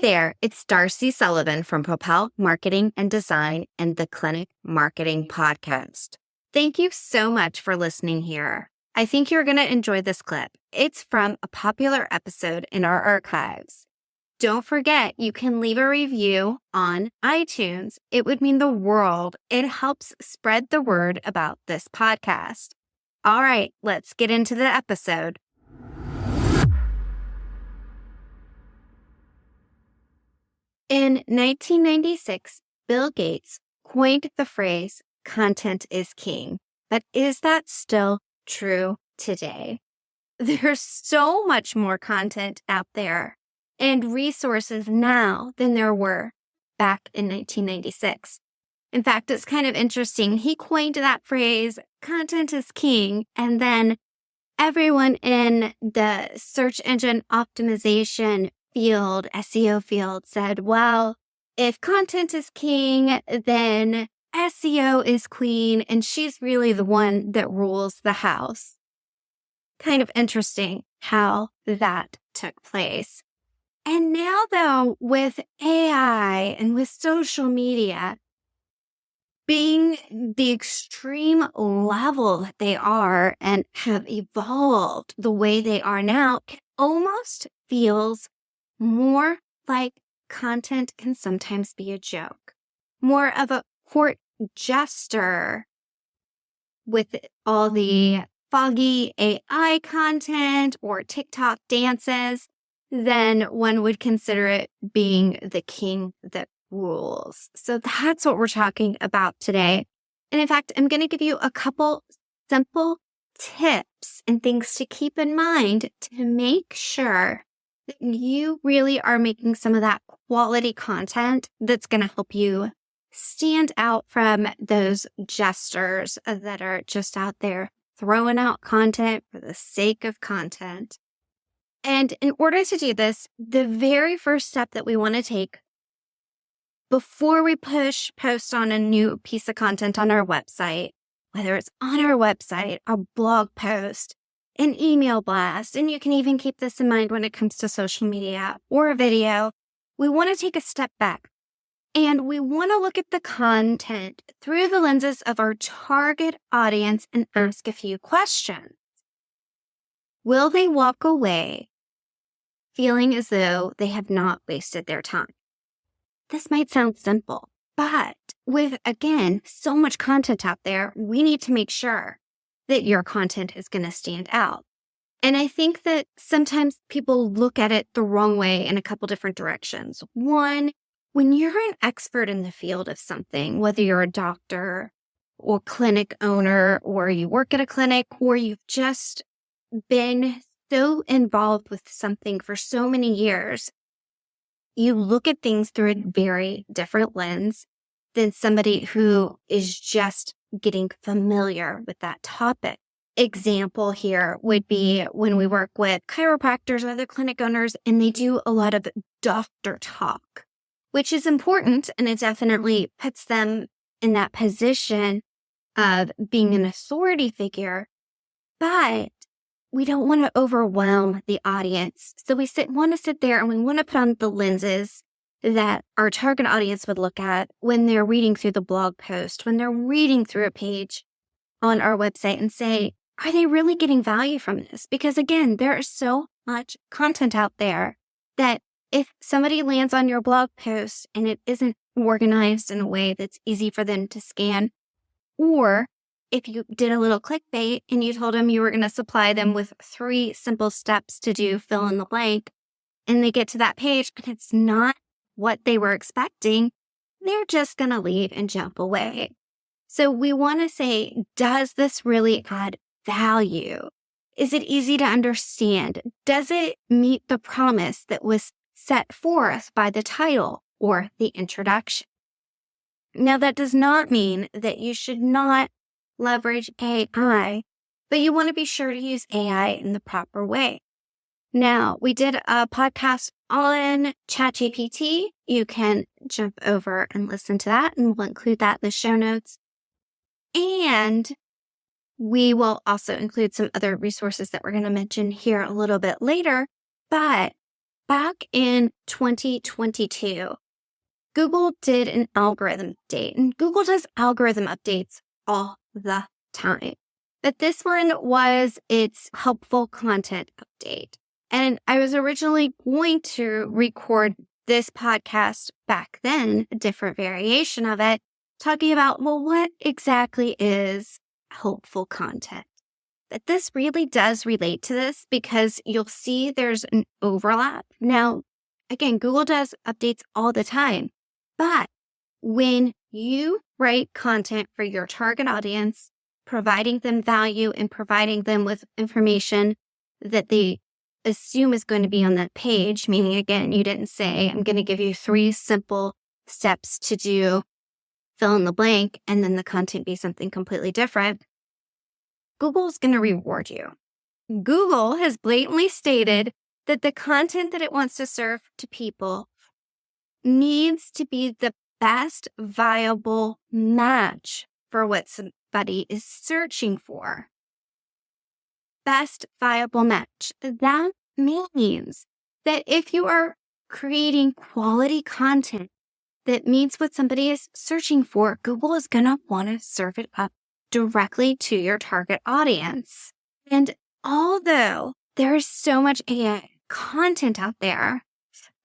there, it's Darcy Sullivan from Propel Marketing and Design and the Clinic Marketing Podcast. Thank you so much for listening here. I think you're going to enjoy this clip. It's from a popular episode in our archives. Don't forget, you can leave a review on iTunes. It would mean the world. It helps spread the word about this podcast. All right, let's get into the episode. In 1996, Bill Gates coined the phrase, "content is king." But is that still true today? There's so much more content out there and resources now than there were back in 1996. In fact, it's kind of interesting. He coined that phrase, "content is king," and then everyone in the search engine optimization field, SEO field, said, well, if content is king, then SEO is queen, and she's really the one that rules the house. Kind of interesting how that took place. And now, though, with AI and with social media being the extreme level that they are and have evolved the way they are now, it almost feels more like content can sometimes be a joke, more of a court jester with all the foggy AI content or TikTok dances than one would consider it being the king that rules. So that's what we're talking about today. And in fact, I'm going to give you a couple simple tips and things to keep in mind to make sure that you really are making some of that quality content that's going to help you stand out from those jesters that are just out there throwing out content for the sake of content. And in order to do this, the very first step that we want to take before we post on a new piece of content on our website, whether it's on our website, a blog post, an email blast, and you can even keep this in mind when it comes to social media or a video, we want to take a step back and we want to look at the content through the lenses of our target audience and ask a few questions. Will they walk away feeling as though they have not wasted their time? This might sound simple, but with, again, so much content out there, we need to make sure that your content is going to stand out. And I think that sometimes people look at it the wrong way in a couple different directions. One, when you're an expert in the field of something, whether you're a doctor or clinic owner, or you work at a clinic, or you've just been so involved with something for so many years, you look at things through a very different lens than somebody who is just getting familiar with that topic. Example here would be when we work with chiropractors or other clinic owners, and they do a lot of doctor talk, which is important, and it definitely puts them in that position of being an authority figure, but we don't want to overwhelm the audience. So we want to sit there and we want to put on the lenses that our target audience would look at when they're reading through the blog post, when they're reading through a page on our website, and say, are they really getting value from this? Because again, there is so much content out there that if somebody lands on your blog post and it isn't organized in a way that's easy for them to scan, or if you did a little clickbait and you told them you were going to supply them with 3 simple steps to do fill in the blank, and they get to that page and it's not what they were expecting, they're just going to leave and jump away. So we want to say, does this really add value? Is it easy to understand? Does it meet the promise that was set forth by the title or the introduction? Now, that does not mean that you should not leverage AI, but you want to be sure to use AI in the proper way. Now, we did a podcast on ChatGPT. You can jump over and listen to that, and we'll include that in the show notes. And we will also include some other resources that we're going to mention here a little bit later. But back in 2022, Google did an algorithm update, and Google does algorithm updates all the time. But this one was its helpful content update. And I was originally going to record this podcast back then, a different variation of it, talking about, well, what exactly is helpful content? But this really does relate to this because you'll see there's an overlap. Now, again, Google does updates all the time, but when you write content for your target audience, providing them value and providing them with information that they assume is going to be on that page, meaning, again, you didn't say, I'm going to give you 3 simple steps to do, fill in the blank, and then the content be something completely different. Google's going to reward you. Google has blatantly stated that the content that it wants to serve to people needs to be the best viable match for what somebody is searching for. Best viable match. That means that if you are creating quality content that meets what somebody is searching for, Google is going to want to serve it up directly to your target audience. And although there is so much AI content out there,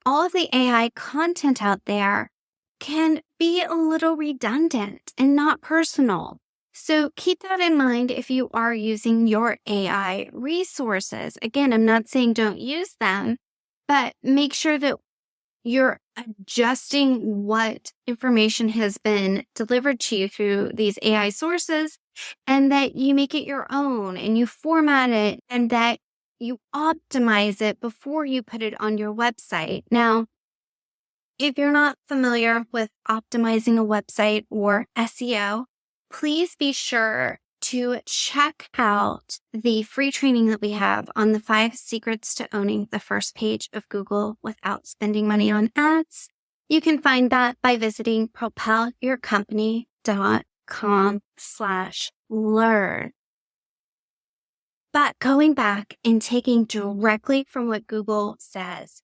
all of the AI content out there can be a little redundant and not personal. So keep that in mind if you are using your AI resources. Again, I'm not saying don't use them, but make sure that you're adjusting what information has been delivered to you through these AI sources, and that you make it your own and you format it and that you optimize it before you put it on your website. Now, if you're not familiar with optimizing a website or SEO, please be sure to check out the free training that we have on the 5 secrets to owning the first page of Google without spending money on ads. You can find that by visiting propelyourcompany.com/learn. But going back and taking directly from what Google says,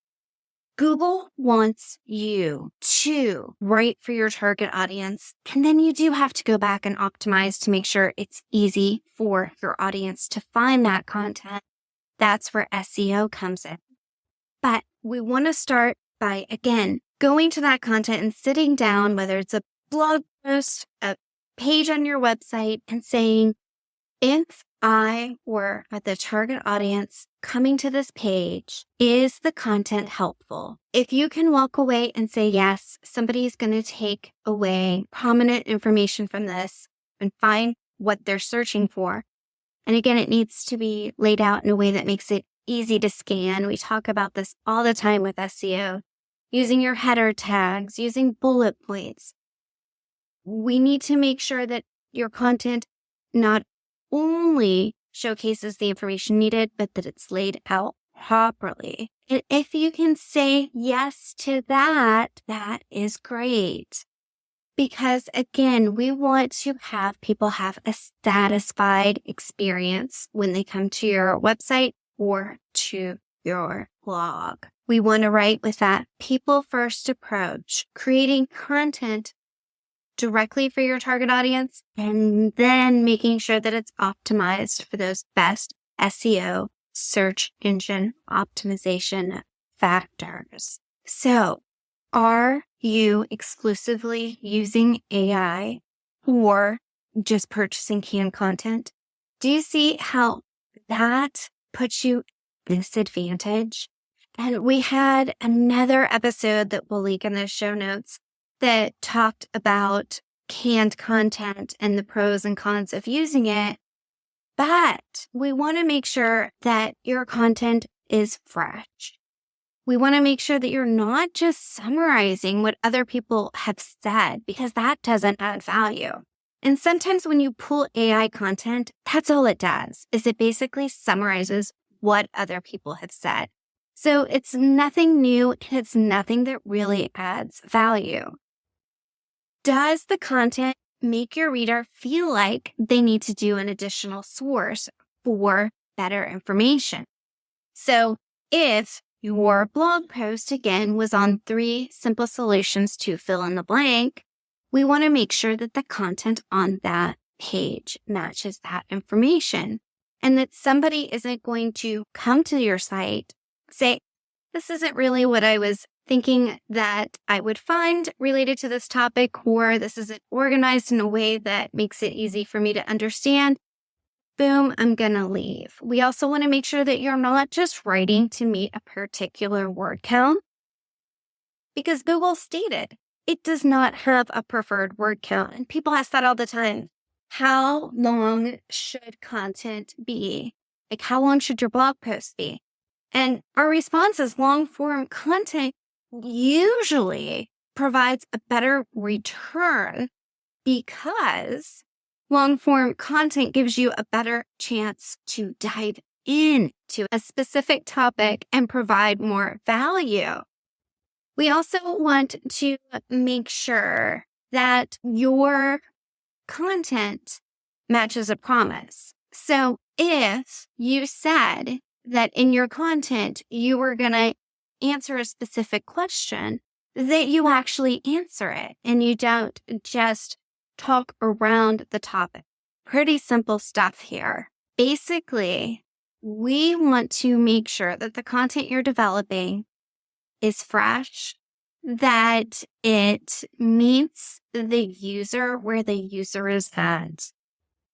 Google wants you to write for your target audience, and then you do have to go back and optimize to make sure it's easy for your audience to find that content. That's where SEO comes in. But we want to start by, again, going to that content and sitting down, whether it's a blog post, a page on your website, and saying, if I were at the target audience coming to this page, is the content helpful? If you can walk away and say, yes, somebody's going to take away prominent information from this and find what they're searching for. And again, it needs to be laid out in a way that makes it easy to scan. We talk about this all the time with SEO, using your header tags, using bullet points. We need to make sure that your content not only showcases the information needed, but that it's laid out properly. And if you can say yes to that, that is great. Because again, we want to have people have a satisfied experience when they come to your website or to your blog. We want to write with that people-first approach, creating content directly for your target audience, and then making sure that it's optimized for those best SEO, search engine optimization factors. So, are you exclusively using AI or just purchasing canned content? Do you see how that puts you at disadvantage? And we had another episode that we'll link in the show notes that talked about canned content and the pros and cons of using it. But we want to make sure that your content is fresh. We want to make sure that you're not just summarizing what other people have said, because that doesn't add value. And sometimes when you pull AI content, that's all it does, is it basically summarizes what other people have said. So it's nothing new, and it's nothing that really adds value. Does the content make your reader feel like they need to do an additional source for better information? So if your blog post, again, was on 3 simple solutions to fill in the blank, we want to make sure that the content on that page matches that information and that somebody isn't going to come to your site, say, this isn't really what I was thinking that I would find related to this topic, or this isn't organized in a way that makes it easy for me to understand. Boom, I'm going to leave. We also want to make sure that you're not just writing to meet a particular word count, because Google stated it does not have a preferred word count. And people ask that all the time. How long should content be? Like, how long should your blog post be? And our response is long form content usually provides a better return because long form content gives you a better chance to dive into a specific topic and provide more value. We also want to make sure that your content matches a promise. So if you said that in your content you were going to answer a specific question, that you actually answer it and you don't just talk around the topic. Pretty simple stuff here. Basically, we want to make sure that the content you're developing is fresh, that it meets the user where the user is at.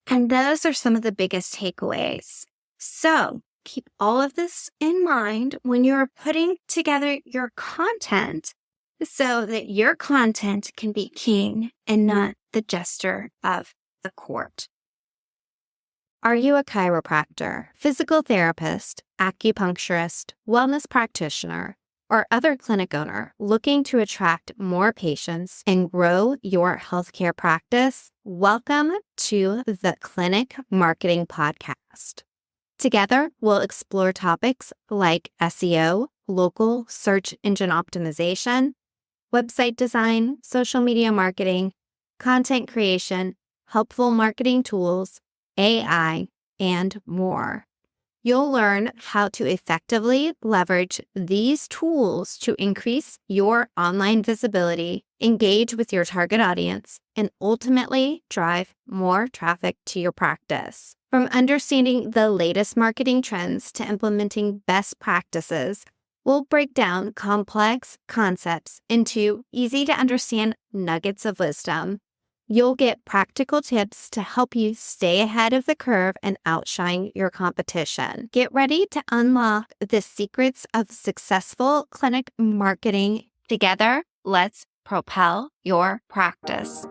And those are some of the biggest takeaways. So keep all of this in mind when you're putting together your content so that your content can be king and not the jester of the court. Are you a chiropractor, physical therapist, acupuncturist, wellness practitioner, or other clinic owner looking to attract more patients and grow your healthcare practice? Welcome to the Clinic Marketing Podcast. Together, we'll explore topics like SEO, local search engine optimization, website design, social media marketing, content creation, helpful marketing tools, AI, and more. You'll learn how to effectively leverage these tools to increase your online visibility, engage with your target audience, and ultimately drive more traffic to your practice. From understanding the latest marketing trends to implementing best practices, we'll break down complex concepts into easy-to-understand nuggets of wisdom. You'll get practical tips to help you stay ahead of the curve and outshine your competition. Get ready to unlock the secrets of successful clinic marketing. Together, let's propel your practice.